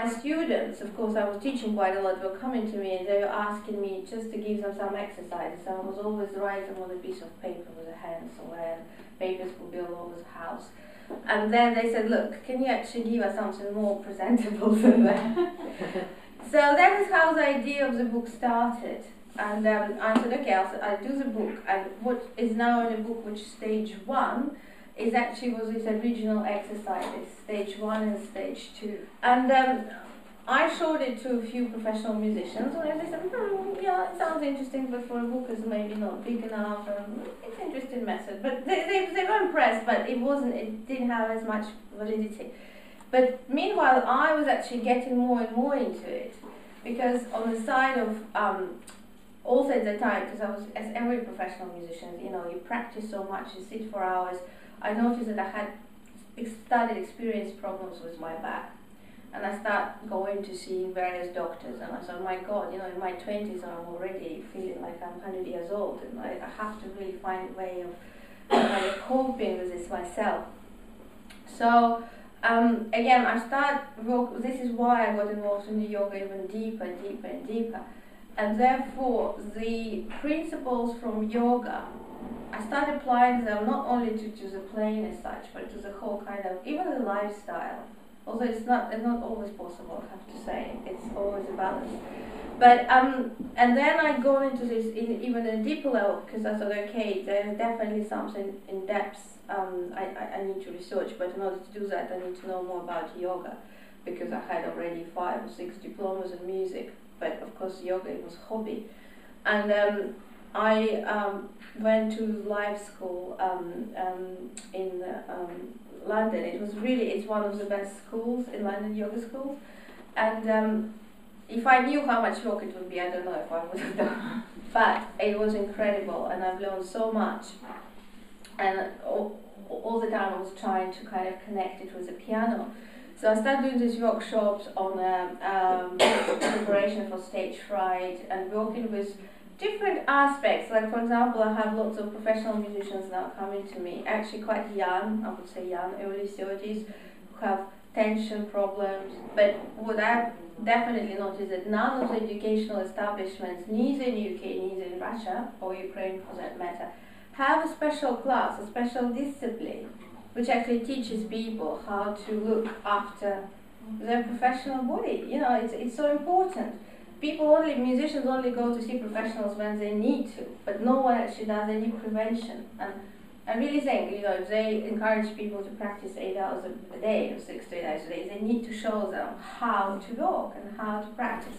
students, of course I was teaching quite a lot, were coming to me and they were asking me just to give them some exercises. So I was always writing on a piece of paper with a hand somewhere, and papers would be all over the house. And then they said, look, can you actually give us something more presentable than that? So that is how the idea of the book started. And I said, okay, I'll do the book. And what is now in the book, which stage 1, is actually was this original exercises, stage 1 and stage 2. And I showed it to a few professional musicians, and they said, yeah, it sounds interesting, but for a book it's maybe not big enough. It's an interesting method, but they were impressed, but it didn't have as much validity. But meanwhile, I was actually getting more and more into it, because on the side of also at the time, because I was, as every professional musician, you know, you practice so much, you sit for hours. I noticed that I had started experiencing problems with my back, and I started going to see various doctors, and I thought, my God, you know, in my 20s I'm already feeling like I'm 100 years old, and I have to really find a way of kind of coping with this myself. So again, I this is why I got involved in the yoga even deeper and deeper and deeper. And therefore, the principles from yoga, I started applying them not only to the playing as such, but to the whole kind of, even the lifestyle. Although it's not always possible, I have to say. It's always a balance. But, and then I go into this even a deeper level, because I thought, okay, there's definitely something in depth I need to research, but in order to do that, I need to know more about yoga, because I had already 5 or 6 diplomas in music. But of course, yoga was hobby, and I went to live school in London. It's one of the best schools in London, yoga schools, and if I knew how much work it would be, I don't know if I would have done. But it was incredible, and I've learned so much. And all the time I was trying to kind of connect it with the piano. So I started doing these workshops on preparation for stage fright and working with different aspects. Like, for example, I have lots of professional musicians now coming to me, actually quite young, I would say young, early 30s, who have tension problems. But what I've definitely noticed that none of the educational establishments, neither in the UK, neither in Russia, or Ukraine for that matter, have a special class, a special discipline, which actually teaches people how to look after their professional body. You know, it's so important. Musicians only go to see professionals when they need to, but no one actually does any prevention. And I really think, you know, if they encourage people to practice 8 hours a day or 6 to 8 hours a day, they need to show them how to walk and how to practice.